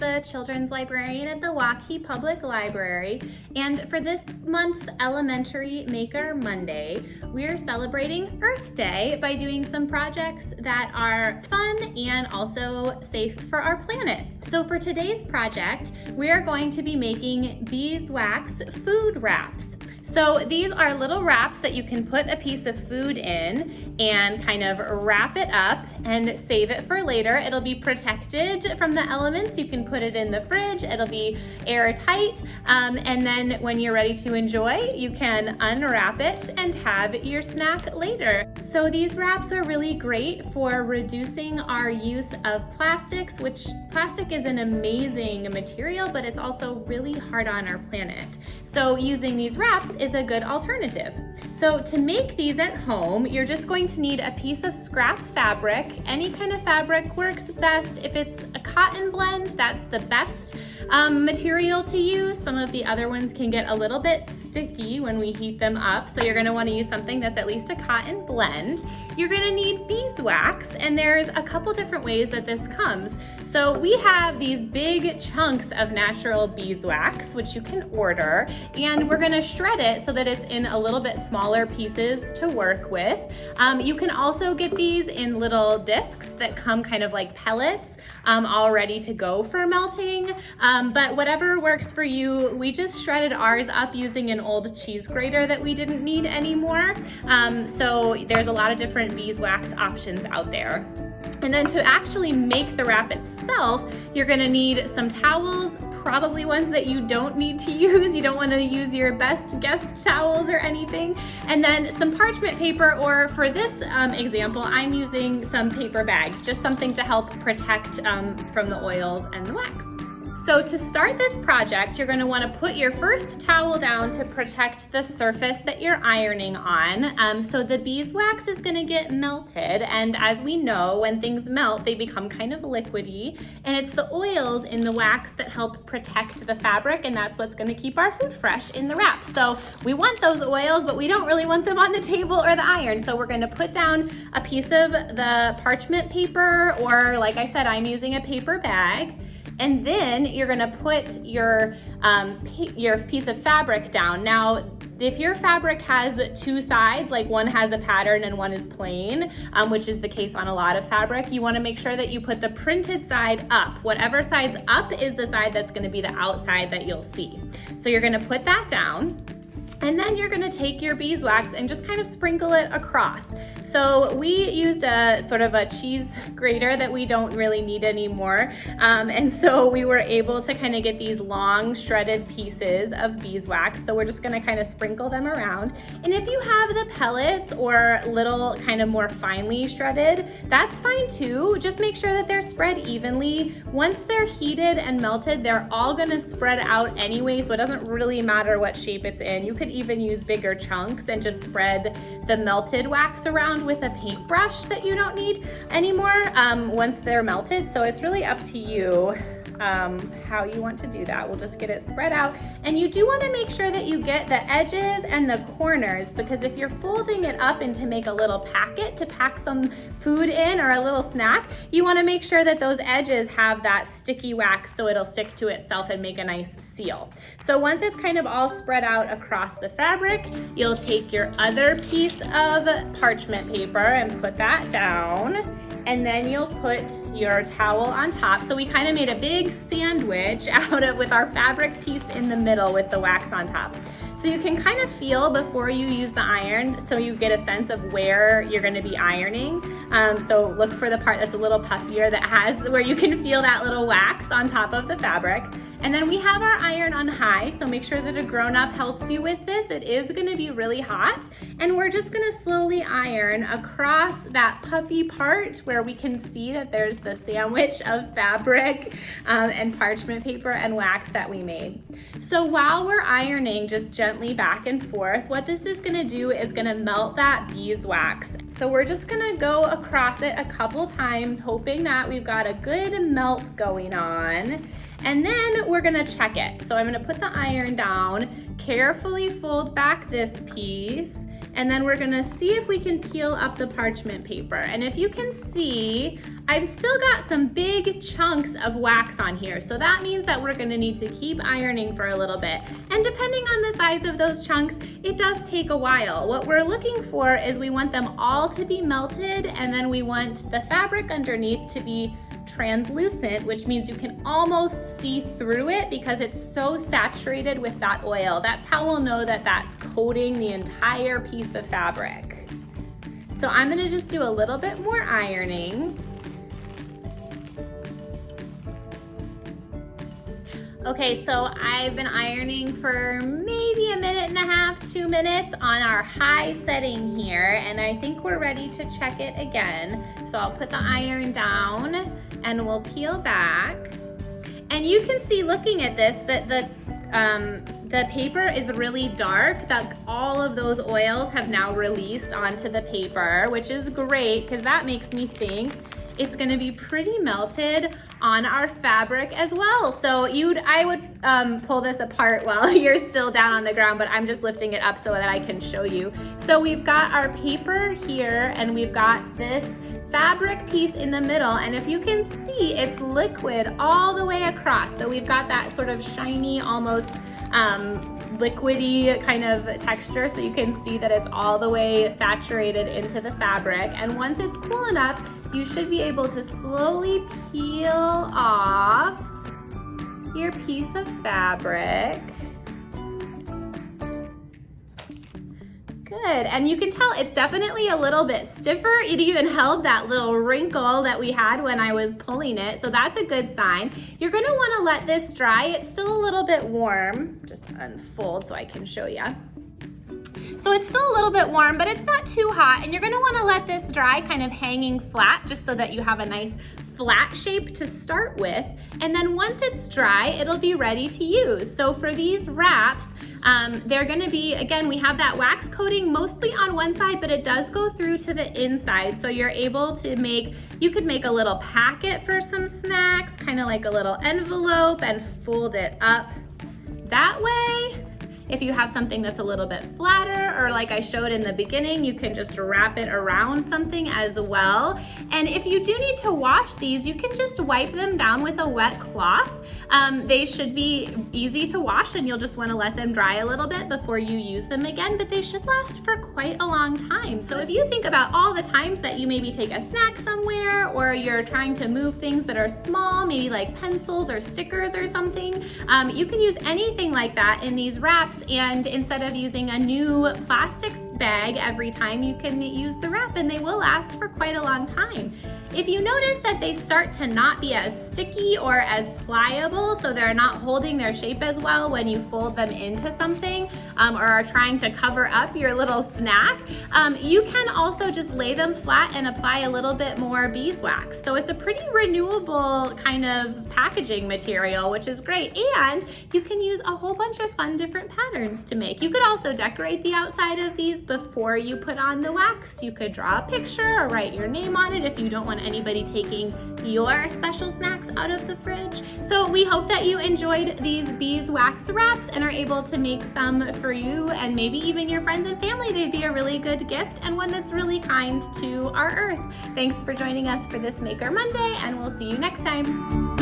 Eliza, Children's Librarian at the Waukee Public Library, and for this month's Elementary Maker Monday, we're celebrating Earth Day by doing some projects that are fun and also safe for our planet. So for today's project, we are going to be making beeswax food wraps. So these are little wraps that you can put a piece of food in and kind of wrap it up and save it for later. It'll be protected from the elements. You can put it in the fridge. It'll be airtight. And then when you're ready to enjoy, you can unwrap it and have your snack later. So these wraps are really great for reducing our use of plastics, which plastic is an amazing material, but it's also really hard on our planet. So using these wraps is a good alternative. So to make these at home, you're just going to need a piece of scrap fabric. Any kind of fabric works best. If it's a cotton blend, that's the best material to use. Some of the other ones can get a little bit sticky when we heat them up, so you're gonna wanna use something that's at least a cotton blend. You're gonna need beeswax, and there's a couple different ways that this comes. So we have these big chunks of natural beeswax, which you can order, and we're gonna shred it so that it's in a little bit smaller pieces to work with. You can also get these in little discs that come kind of like pellets, all ready to go for melting. But whatever works for you, we just shredded ours up using an old cheese grater that we didn't need anymore. So there's a lot of different beeswax options out there. And then to actually make the wrap itself, you're gonna need some towels, probably ones that you don't need to use. You don't want to use your best guest towels or anything. And then some parchment paper, or for this example, I'm using some paper bags, just something to help protect from the oils and the wax. So to start this project, you're going to want to put your first towel down to protect the surface that you're ironing on. So the beeswax is going to get melted, and as we know, when things melt, they become kind of liquidy, and it's the oils in the wax that help protect the fabric, and that's what's going to keep our food fresh in the wrap. So we want those oils, but we don't really want them on the table or the iron. So we're going to put down a piece of the parchment paper, or like I said, I'm using a paper bag. And then you're gonna put your piece of fabric down. Now, if your fabric has two sides, like one has a pattern and one is plain, which is the case on a lot of fabric, you wanna make sure that you put the printed side up. Whatever side's up is the side that's gonna be the outside that you'll see. So you're gonna put that down. And then you're gonna take your beeswax and just kind of sprinkle it across. So we used a sort of a cheese grater that we don't really need anymore. And so we were able to kind of get these long shredded pieces of beeswax. So we're just gonna kind of sprinkle them around. And if you have the pellets or little kind of more finely shredded, that's fine too. Just make sure that they're spread evenly. Once they're heated and melted, they're all gonna spread out anyway, so it doesn't really matter what shape it's in. You could even use bigger chunks and just spread the melted wax around with a paintbrush that you don't need anymore once they're melted. So it's really up to you how you want to do that. We'll just get it spread out. And you do want to make sure that you get the edges and the corners, because if you're folding it up and to make a little packet to pack some food in or a little snack, you want to make sure that those edges have that sticky wax so it'll stick to itself and make a nice seal. So once it's kind of all spread out across the fabric, you'll take your other piece of parchment paper and put that down. And then you'll put your towel on top. So we kind of made a big sandwich out of with our fabric piece in the middle with the wax on top. So you can kind of feel before you use the iron, so you get a sense of where you're gonna be ironing. So look for the part that's a little puffier, that has where you can feel that little wax on top of the fabric. And then we have our iron on high, so make sure that a grown-up helps you with this. It is gonna be really hot, and we're just gonna slowly iron across that puffy part where we can see that there's the sandwich of fabric and parchment paper and wax that we made. So while we're ironing just gently back and forth, what this is gonna do is gonna melt that beeswax. So we're just gonna go across it a couple times, hoping that we've got a good melt going on. And then we're gonna check it. So I'm gonna put the iron down, carefully fold back this piece, And then we're gonna see if we can peel up the parchment paper. And if you can see, I've still got some big chunks of wax on here. So that means that we're gonna need to keep ironing for a little bit. And depending on the size of those chunks, it does take a while. What we're looking for is we want them all to be melted, and then we want the fabric underneath to be translucent, which means you can almost see through it because it's so saturated with that oil. That's how we'll know that that's coating the entire piece of fabric. So I'm gonna just do a little bit more ironing. Okay, so I've been ironing for maybe a minute and a half, 2 minutes on our high setting here, and I think we're ready to check it again. So I'll put the iron down and we'll peel back. And you can see, looking at this, that the paper is really dark, that all of those oils have now released onto the paper, which is great because that makes me think it's gonna be pretty melted on our fabric as well. So I would pull this apart while you're still down on the ground, but I'm just lifting it up so that I can show you. So we've got our paper here and we've got this fabric piece in the middle, and if you can see, it's liquid all the way across. So we've got that sort of shiny, almost liquidy kind of texture, so you can see that it's all the way saturated into the fabric. And once it's cool enough, you should be able to slowly peel off your piece of fabric. Good, and you can tell it's definitely a little bit stiffer. It even held that little wrinkle that we had when I was pulling it, so that's a good sign. You're gonna wanna let this dry. It's still a little bit warm. Just unfold so I can show you. So it's still a little bit warm, but it's not too hot, and you're gonna wanna let this dry kind of hanging flat just so that you have a nice flat shape to start with. And then once it's dry, it'll be ready to use. So for these wraps, they're gonna be, again, we have that wax coating mostly on one side, but it does go through to the inside. So you're able to you could make a little packet for some snacks, kind of like a little envelope, and fold it up that way. If you have something that's a little bit flatter, or like I showed in the beginning, you can just wrap it around something as well. And if you do need to wash these, you can just wipe them down with a wet cloth. They should be easy to wash, and you'll just want to let them dry a little bit before you use them again, but they should last for quite a long time. So if you think about all the times that you maybe take a snack somewhere, or you're trying to move things that are small, maybe like pencils or stickers or something, you can use anything like that in these wraps. And instead of using a new plastic bag every time, you can use the wrap, and they will last for quite a long time. If you notice that they start to not be as sticky or as pliable, so they're not holding their shape as well when you fold them into something, or are trying to cover up your little snack, you can also just lay them flat and apply a little bit more beeswax. So it's a pretty renewable kind of packaging material, which is great. And you can use a whole bunch of fun different patterns to make. You could also decorate the outside of these before you put on the wax. You could draw a picture or write your name on it if you don't want anybody taking your special snacks out of the fridge. So we hope that you enjoyed these beeswax wraps and are able to make some for you and maybe even your friends and family. They'd be a really good gift and one that's really kind to our earth. Thanks for joining us for this Maker Monday, and we'll see you next time.